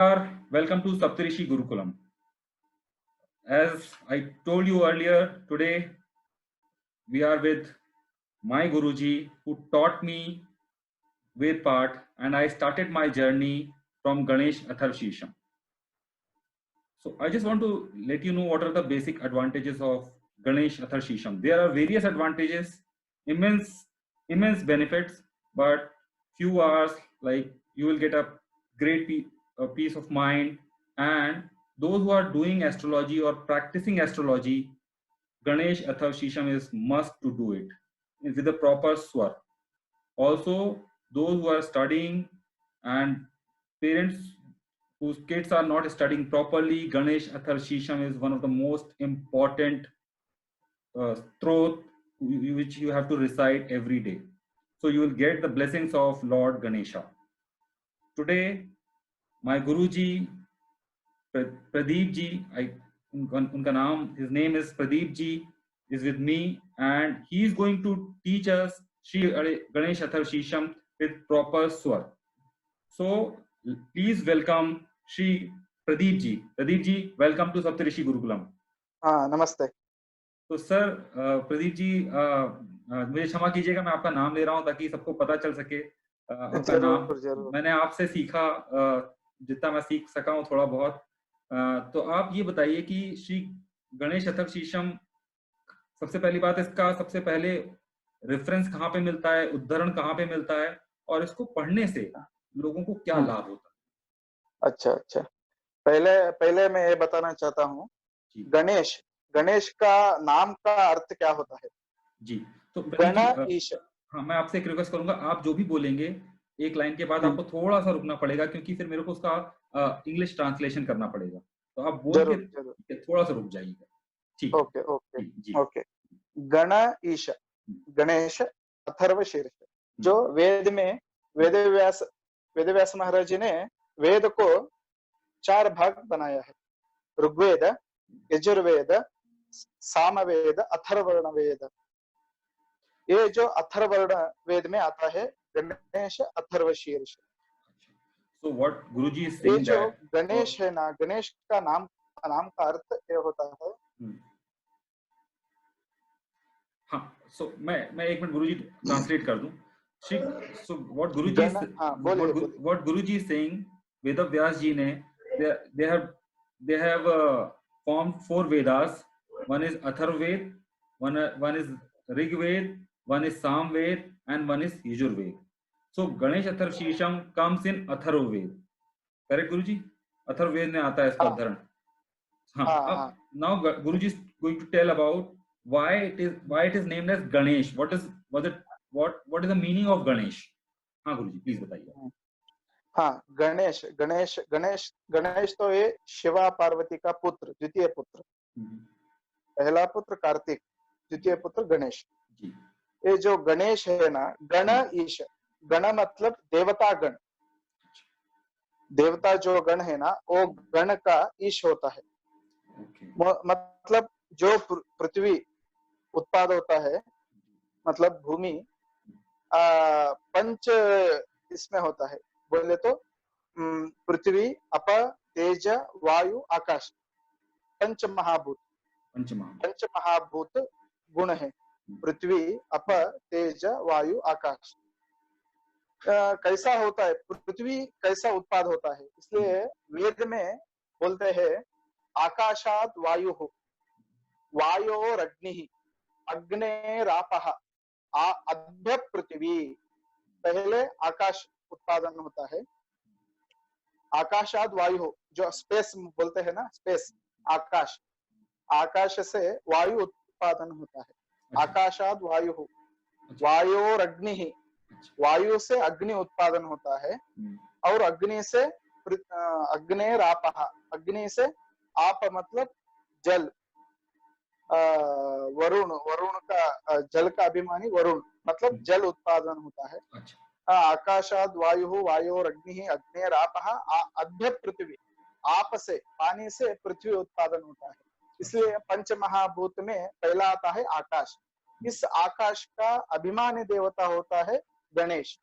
Welcome to Saptarishi Gurukulam. As I told you earlier, today we are with my Guruji who taught me Ved Path, and I started my journey from Ganesh Atharvashisham. So I just want to let you know what are the basic advantages of Ganesh Atharvashisham. There are various advantages, immense benefits, but few hours like you will get a peace of mind. And those who are doing astrology or practicing astrology, Ganesh Atharvashisham is must to do it with a proper swar. Also, those who are studying and parents whose kids are not studying properly, Ganesh Atharvashisham is one of the most important stroth which you have to recite every day. So you will get the blessings of Lord Ganesha. Today, my Guruji, Pradeep ji, his name is Pradeep ji, is with me, and he is going to teach us Shri Ganesh Atharvashisham with proper swar. So please welcome Shri Pradeep ji. Pradeep ji, welcome to Saptarishi Gurukulam. नमस्ते। तो sir Pradeep ji मुझे क्षमा कीजिएगा, मैं आपका नाम ले रहा हूं ताकि सबको पता चल सके आपका नाम। जरूर। मैंने आपसे सीखा जितना मैं सीख सका हूं थोड़ा बहुत। तो आप ये बताइए कि श्री गणेश अथर्वशीषम, सबसे पहली बात इसका सबसे पहले रेफरेंस कहाँ पे मिलता है, उद्धरण कहाँ पे मिलता है, और इसको पढ़ने से लोगों को क्या लाभ होता है? अच्छा, पहले मैं ये बताना चाहता हूँ, गणेश का नाम का अर्थ क्या होता है? जी, तो गणेश, हाँ, मैं आपसे एक रिक्वेस्ट करूंगा, आप जो भी बोलेंगे एक लाइन के बाद आपको थोड़ा सा रुकना पड़ेगा, क्योंकि फिर मेरे को उसका इंग्लिश ट्रांसलेशन करना पड़ेगा। तो आप बोल के थोड़ा सा रुक जाइएगा। ठीक, ओके। गणेश अथर्वशीर्ष, जो वेद में वेदव्यास महाराज जी ने वेद को 4 भाग बनाया है: ऋग्वेद, यजुर्वेद, सामवेद, अथर्वर्ण वेद। ये जो अथर्वर्ण वेद में आता है Ganesh Atharvashirsha. So what Guruji is saying, जो गणेश है ना, गणेश का नाम का अर्थ ये होता है। हाँ, so मैं एक मिनट गुरुजी ट्रांसलेट कर दूं। So what Guruji is saying, Vedavyas ji ne, they have formed 4 Vedas. One is Atharvaved, one is Rigved, one is Samved, and one is Yajurved. So Ganesh Atharvashisham comes in Atharvaved. Correct, Guruji? Atharvaved में आता है इसका उदाहरण। हाँ, now Guruji is going to tell about why it is named as Ganesh. What is the meaning of Ganesh? हाँ गुरुजी, please बताइए। हाँ, गणेश तो ये शिवा पार्वती का पुत्र, द्वितीय पुत्र। पहला पुत्र कार्तिक, द्वितीय पुत्र गणेश। ये जो गणेश है ना, गण ईश, गण मतलब देवता गण। देवता जो गण है ना, वो गण का ईश होता है। मतलब जो पृथ्वी उत्पाद होता है, मतलब भूमि, पंच इसमें होता है। बोले तो पृथ्वी, अप, तेज, वायु, आकाश, पंच महाभूत गुण है। पृथ्वी, अप, तेज, वायु, आकाश। कैसा होता है पृथ्वी, कैसा उत्पाद होता है, इसलिए वेद में बोलते हैं आकाशात वायु हो, वायोरग्नि, अग्नेरापः, अद्य पृथ्वी। पहले आकाश उत्पादन होता है, आकाशाद वायु हो, जो स्पेस बोलते हैं ना, स्पेस, आकाश से वायु उत्पादन होता है। आकाशाद वायु हो, वायोरग्नि, वायु से अग्नि उत्पादन होता है, और अग्नि से अग्नेरापः, अग्नि से आप मतलब जल, वरुण का, जल का अभिमानी वरुण, मतलब जल उत्पादन होता है। आकाशाद वायु, वायोरग्नि, अग्नेरापः, अद्य पृथ्वी, आप से, पानी से पृथ्वी उत्पादन होता है। इसलिए पंच महाभूत में पहला आता है आकाश। इस आकाश का अभिमानी देवता होता है Ganesh.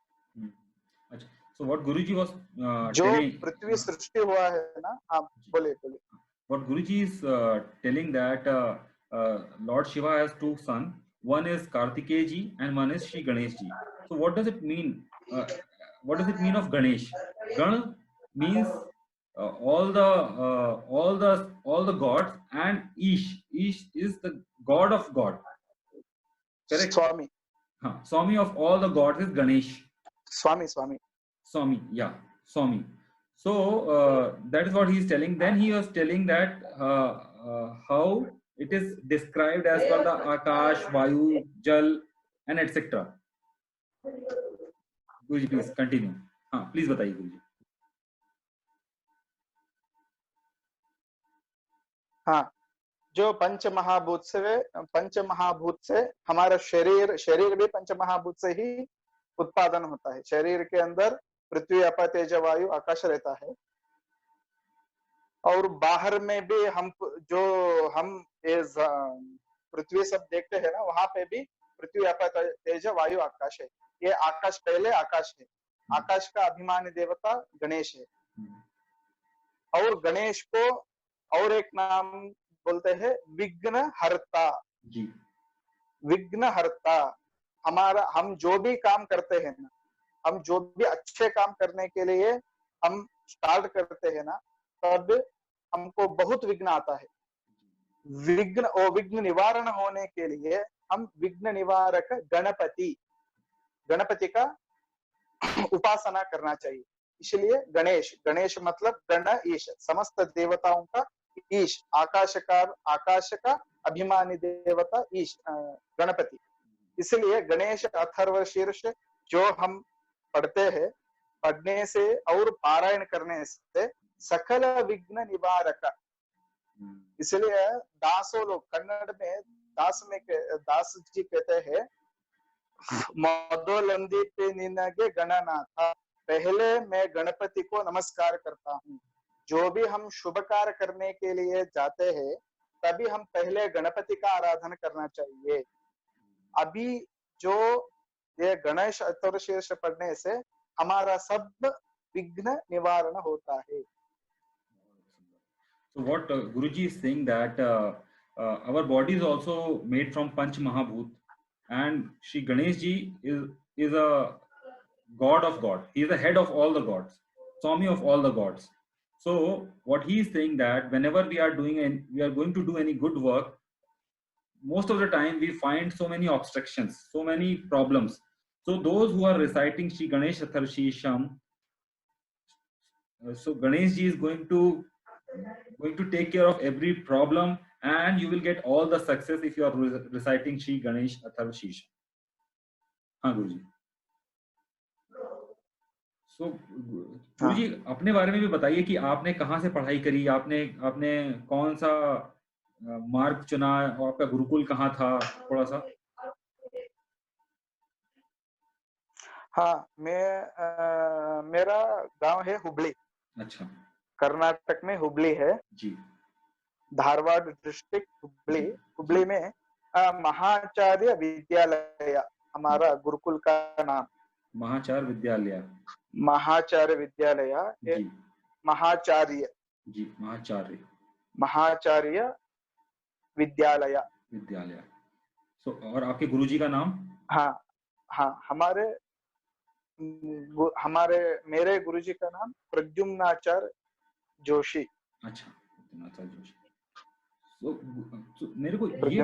So what Guruji was जो telling, पृथ्वी सृष्टि हुआ है ना, हाँ बोलिए बोलिए। what Guruji is telling that Lord Shiva has two sons. One is Kartikeya ji and one is Shri Ganesh ji. So what does it mean? What does it mean of Ganesh? Gan means all the gods, and Ish is the god of God. Correct? Swami, Swami of all the gods is Ganesh. Swami Swami Swami, yeah, Swami. So that is what he is telling. Then he was telling that how it is described as per the Akash, Vayu, Jal, and etc. Guruji, please continue. हाँ, please बताइए गुरुजी. हाँ, जो पंच महाभूत से हमारा शरीर भी पंच महाभूत से ही उत्पादन होता है। शरीर के अंदर पृथ्वी, अप, तेज, वायु, आकाश रहता है। और बाहर में भी हम पृथ्वी सब देखते हैं ना, वहां पे भी पृथ्वी, अप, तेज, वायु, आकाश है। ये आकाश पहले आकाश है। आकाश का अभिमानी देवता गणेश है। और गणेश को और एक नाम बोलते हैं विघ्न हरता। विघ्न हरता, हम जो भी काम करते हैं ना, हम जो भी अच्छे काम करने के लिए हम स्टार्ट करते हैं ना, तब हमको बहुत विघ्न आता है। विघ्न निवारण होने के लिए हम विघ्न निवारक गणपति का उपासना करना चाहिए। इसलिए गणेश मतलब गण ईश, समस्त देवताओं का ईश, आकाश का अभिमानी देवता ईश गणपति। इसलिए गणेश अथर्वशीर्ष जो हम पढ़ते हैं, पढ़ने से और पारायण करने से सकल विघ्न निवारक। इसलिए दासों लोग कन्नड़ में दास जी कहते हैं मोदोलंदी निनगे गणनाथ, पहले मैं गणपति को नमस्कार करता हूँ। जो भी हम शुभ कार्य करने के लिए जाते हैं, तभी हम पहले गणपति का आराधना करना चाहिए। अभी जो ये गणेश अथर्वशीर्ष पढ़ने से हमारा सब विघ्न निवारण होता है। So what Guruji is saying that our body is also made from Panch Mahabhut, and Shri Ganesh ji is a god of God. He is the head of all the gods, Swami of all the gods. So what he is saying that whenever we are going to do any good work, most of the time we find so many obstructions, so many problems. So those who are reciting Shri Ganesh Atharvashirsham, so Ganesh ji is going to take care of every problem, and you will get all the success if you are reciting Shri Ganesh Atharvashirsham. हाँ गुरुजी. So गुरुजी अपने बारे में भी बताइए कि आपने कहाँ से पढ़ाई करी, आपने कौन सा मार्ग चुना और आपका गुरुकुल कहाँ था, थोड़ा सा. हाँ, मेरा गांव है हुबली। अच्छा, कर्नाटक में हुबली है जी। धारवाड़ डिस्ट्रिक्ट हुबली में महाचार्य विद्यालय हमारा गुरुकुल का नाम। महाचार्य विद्यालय जी। महाचार्य विद्यालय। So, और आपके गुरुजी का नाम? हाँ, मेरे गुरुजी का नाम प्रद्युम्नाचार्य जोशी। अच्छा, प्रद्युम्नाचार्य जोशी। So मेरे को ये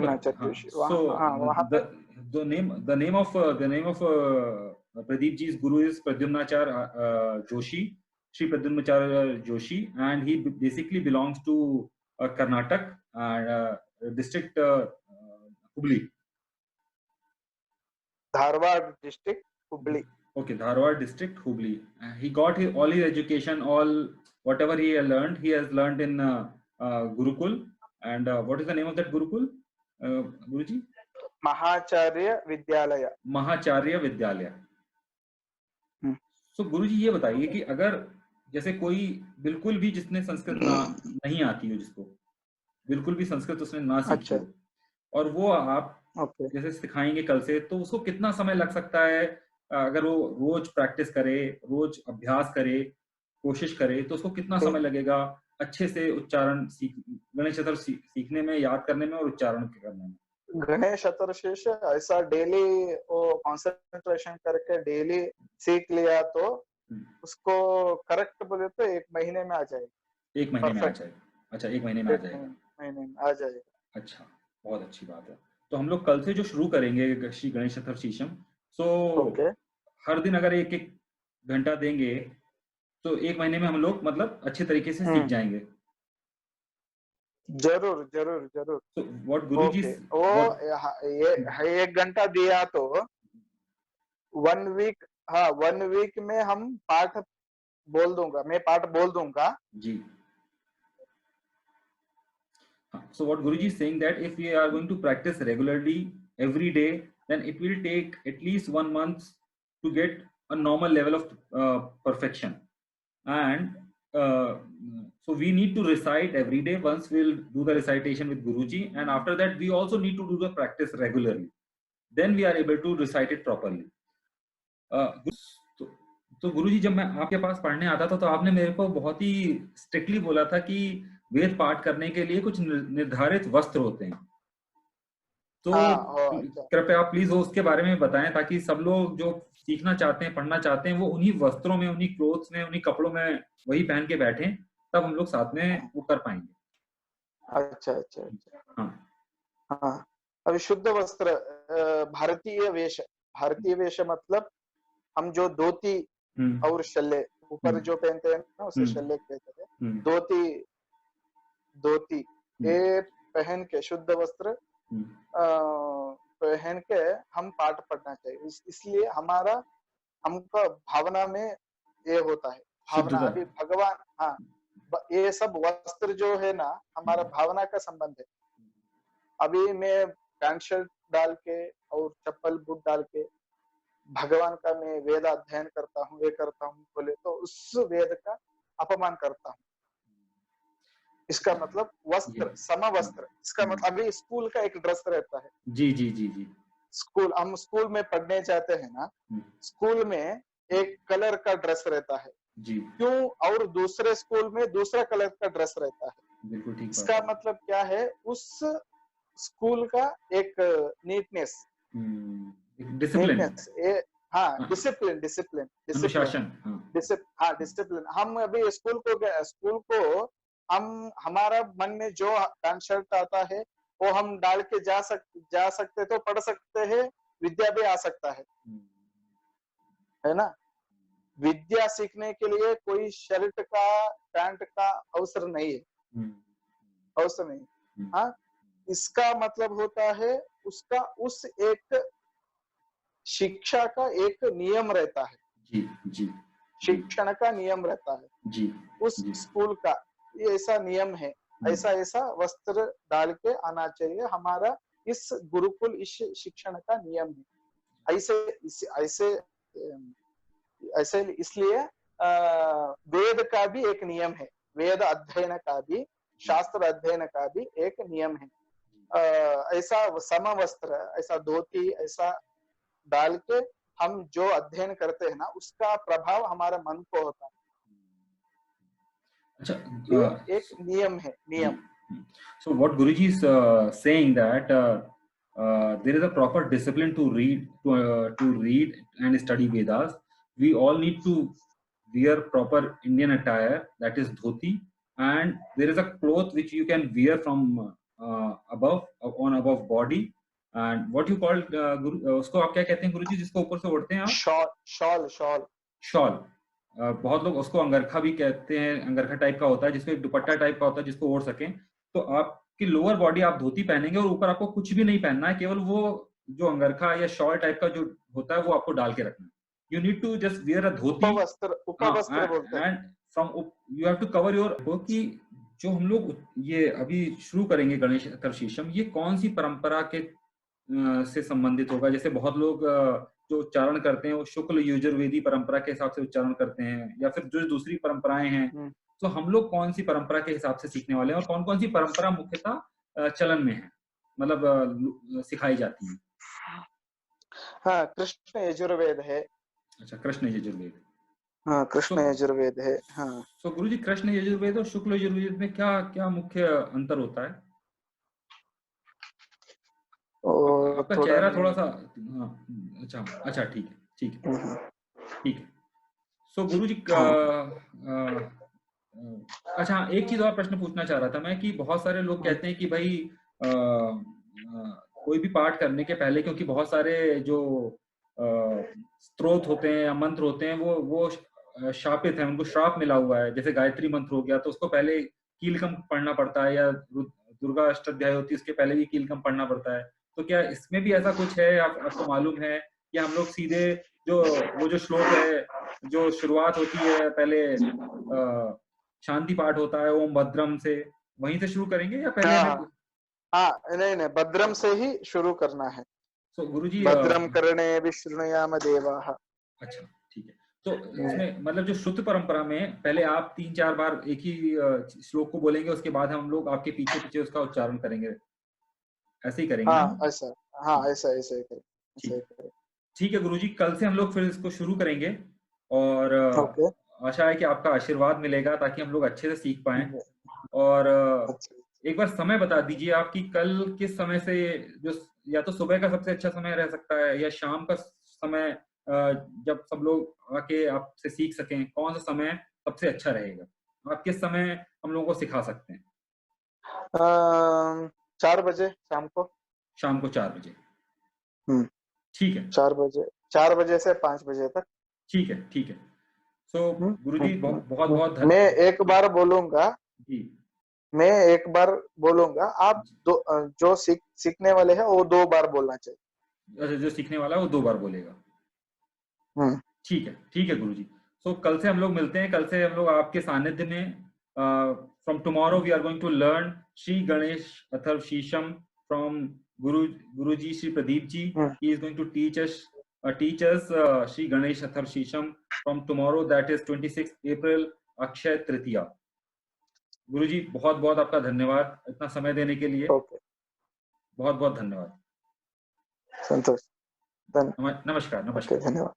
the name of Pradeep ji's guru is Pradyumnacharya Joshi, Shri Pradyumnacharya Joshi, and he basically belongs to Karnataka district Hubli. Dharwad district Hubli. Okay, Dharwad district Hubli. He got all his education, whatever he learned, he has learned in Gurukul. And what is the name of that Gurukul, Guruji? Mahacharya विद्यालय। So गुरुजी ये बताइए कि अगर जैसे कोई बिल्कुल भी जिसने संस्कृत नहीं आती हो, जिसको बिल्कुल भी संस्कृत उसने ना सीखी हो, और वो आप जैसे सिखाएंगे कल से, तो उसको कितना समय लग सकता है अगर वो रोज प्रैक्टिस करे, रोज अभ्यास करे, कोशिश करे, तो उसको कितना समय लगेगा अच्छे से उच्चारण गणेश चतुर्थी सीखने में, याद करने में और उच्चारण करने में? गणेश चतुर्थी ऐसा डेली वो कंसंट्रेशन करके डेली सीख लिया तो उसको करेक्ट बोले तो 1 महीने में आ जाएगा। 1 महीने में आ परफेक्ट। जाएगा। अच्छा, 1 महीने में आ 1 जाएगा। महीने में आ जाएगा। अच्छा, बहुत अच्छी बात है। तो हम लोग कल से जो शुरू करेंगे श्री गणेश चतुर्थीशम, सो ओके। हर दिन अगर 1-1 घंटा देंगे, तो 1 महीने में हम लोग मतलब अच्छे तरीके से सीख जाएंगे। जरूर जरूर जरूर। So what Guruji ओके, वो what ये 1 घंटा दिया तो 1 वीक, हाँ 1 वीक में हम पाठ बोल दूंगा, मैं पाठ बोल दूंगा। जी। So what Guruji is saying that if we are going to practice regularly every day, then it will take at least 1 month to get a normal level of perfection. And so we need to recite every day. Once we'll do the recitation with Guruji, and after that we also need to do the practice regularly. Then we are able to recite it properly. तो, तो गुरुजी, जब मैं आपके पास पढ़ने आता था तो आपने मेरे को बहुत ही स्ट्रिक्टली बोला था कि वेद पाठ करने के लिए कुछ निर्धारित वस्त्र होते हैं। तो अच्छा। कृपया आप प्लीज वो उसके बारे में बताएं, ताकि सब लोग जो सीखना चाहते हैं, पढ़ना चाहते हैं, वो उन्हीं वस्त्रों में, उन्हीं क्लोथ्स में, उन्हीं कपड़ों में वही पहन के बैठें, तब हम लोग साथ में वो कर पाएंगे। अच्छा अच्छा अच्छा। हाँ हाँ, अभी शुद्ध वस्त्र, भारतीय वेश। भारतीय वेश मतलब हम जो धोती और शल्य ऊपर जो पहनते हैं ना, उसे शल्य कहते हैं। धोती धोती ये पहन के, शुद्ध वस्त्र पहन के हम पाठ पढ़ना चाहिए। इसलिए हमारा, हमका भावना में ये होता है, भावना। शुद्धता। अभी भगवान, हाँ, ये सब वस्त्र जो है ना, हमारा भावना का संबंध है। अभी मैं पैंट शर्ट डाल के और चप्पल बूट डाल के भगवान का मैं वेद अध्ययन करता हूँ, ये करता हूँ बोले तो उस वेद का अपमान करता हूँ। इसका मतलब वस्त्र, समवस्त्र, इसका मतलब अभी स्कूल का एक ड्रेस रहता है। जी जी जी जी। स्कूल, हम स्कूल में पढ़ने जाते हैं ना, स्कूल में एक कलर का ड्रेस रहता है जी। क्यों, और दूसरे स्कूल में दूसरा कलर का ड्रेस रहता है। बिल्कुल ठीक। इसका मतलब क्या है, उस स्कूल का एक नीटनेस, डिसिप्लिन। हाँ डिसिप्लिन, डिसिप्लिन, अनुशासन। हाँ डिसिप्लिन। हम अभी स्कूल को हम, हमारा मन में जो पैंट शर्ट आता है वो हम डाल के जा सकते तो पढ़ सकते हैं, विद्या भी आ सकता है ना। विद्या सीखने के लिए कोई शर्ट का, पैंट का अवसर नहीं है, अवसर नहीं। हाँ, इसका मतलब होता है उसका, उस एक शिक्षा का एक नियम रहता है। जी जी। शिक्षण का नियम रहता है जी। उस स्कूल का, ये ऐसा नियम है, ऐसा ऐसा वस्त्र डाल के आना चाहिए। हमारा इस गुरुकुल, इस शिक्षण का नियम है। ऐसे ऐसे इसलिए वेद का भी एक नियम है, वेद अध्ययन का भी, शास्त्र अध्ययन का भी एक नियम है। ऐसा समवस्त्र, ऐसा धोती, ऐसा डाल के हम जो अध्ययन करते हैं ना, उसका प्रभाव हमारे मन को होता है। अच्छा, एक नियम है, नियम। So what Guruji is saying that there is a proper discipline to read and study Vedas. We all need to wear proper Indian attire, that is dhoti, and there is a cloth which you can wear from above body, and what you call उसको आप क्या कहते हैं गुरुजी, जिसको ऊपर से ओढ़ते हैं आप? Shawl, shawl, shawl, shawl. बहुत लोग उसको अंगरखा भी कहते हैं, अंगरखा टाइप का होता है जिसको एक दुपट्टा टाइप का होता है जिसको ओढ़ सकें। तो आपकी लोअर बॉडी आप धोती पहनेंगे और ऊपर आपको कुछ भी नहीं पहनना है, केवल वो जो अंगरखा या शॉल टाइप का जो होता है वो आपको डाल के रखना है। You need to just wear a dhoti, उपवस्त्र बोलते हैं, and from you have to cover your. कि जो हम लोग ये अभी शुरू करेंगे गणेश चतुर्थीशम, ये कौन सी परंपरा के से संबंधित होगा? जैसे बहुत लोग जो उच्चारण करते हैं वो शुक्ल यजुर्वेदी परंपरा के हिसाब से उच्चारण करते हैं, या फिर जो दूसरी परंपराएं हैं, तो हम लोग कौन सी परंपरा के हिसाब से सीखने वाले हैं, और कौन कौन सी परंपरा मुख्यतः चलन में है, मतलब सिखाई जाती है? हाँ, कृष्ण यजुर्वेद है, अच्छा, कृष्ण यजुर्वेद। हाँ, सो कृष्ण यजुर्वेद है। हाँ, सो गुरुजी, कृष्ण यजुर्वेद और शुक्ल यजुर्वेद में क्या क्या मुख्य अंतर होता है? आपका वो आपका थोड़ा चेहरा नहीं। थोड़ा सा, हाँ, अच्छा अच्छा, ठीक है, ठीक है, हम्म, ठीक है। सो गुरुजी, हाँ अच्छा, एक चीज और प्रश्न पूछना चाह रहा था मैं कि बहुत सारे लोग कहते हैं कि भाई कोई भी पाठ करने के पहले, क्योंकि बहुत सारे जो अ, स्तोत्र होते हैं या मंत्र होते हैं वो शापित है, उनको श्राप मिला हुआ है। जैसे गायत्री मंत्र हो गया, तो उसको पहले कीलकम पढ़ना पड़ता है, या दुर्गा अष्टध्याय होती है उसके पहले भी कीलकम पढ़ना पड़ता है। तो क्या इसमें भी ऐसा कुछ है, आपको मालूम है, या हम लोग सीधे जो वो जो श्लोक है, जो शुरुआत होती है पहले शांति पाठ होता है ओम भद्रम से, वहीं से शुरू करेंगे या पहले हाँ हमें? हाँ हाँ, नहीं नहीं, भद्रम से ही शुरू करना है। सो गुरुजी, भद्रम कर्णे विष्णुयाम देवाः। अच्छा, ठीक है। तो इसमें मतलब जो शुद्ध परंपरा में पहले आप 3-4 बार एक ही श्लोक को बोलेंगे, उसके बाद हम लोग आपके पीछे पीछे उसका उच्चारण करेंगे, ऐसे ही करेंगे ना? हाँ ऐसा, हाँ ठीक है, ऐसा ऐसा ही करें, ऐसा ठीक ही है, करें। ठीक है गुरुजी, कल से हम लोग फिर इसको शुरू करेंगे। और ओके। आशा है कि आपका आशीर्वाद मिलेगा ताकि हम लोग अच्छे से सीख पाएं। और अच्छा। एक बार समय बता दीजिए आपकी, कल किस समय से, जो या तो सुबह का सबसे अच्छा समय रह सकता है या शाम का समय, जब सब लोग आके आपसे सीख सकें, कौन सा समय सबसे अच्छा रहेगा? आप किस समय हम लोगों को सिखा सकते हैं? 4 बजे शाम को। शाम को 4 बजे? हम्म, ठीक है, 4 बजे, 4 बजे से 5 बजे तक। ठीक है, ठीक है। सो हम्म, गुरुजी, बहुत बहुत मैं धन्य। एक बार बोलूंगा, जी मैं एक बार बोलूंगा, आप जी। दो, जो सीखने वाले हैं वो 2 बार बोलना चाहिए। अच्छा, जो सीखने वाला है वो 2 बार बोलेगा। हम्म। ठीक है गुरुजी। सो कल से हम लोग मिलते हैं, कल से हम लोग आपके सानिध्य में, from tomorrow we are going to learn Shri Ganesh Atharva Sheesham from Guruji Shri Pradeep ji. Hmm, he is going to teach us Shri Ganesh Atharva Sheesham from tomorrow, that is 26 April, Akshaya Tritiya. Guruji, बहुत बहुत आपका धन्यवाद इतना समय देने के लिए। ओके, बहुत बहुत धन्यवाद। संतोष। धन्य नमस्कार, ओके, नमस्कार। धन्यवाद।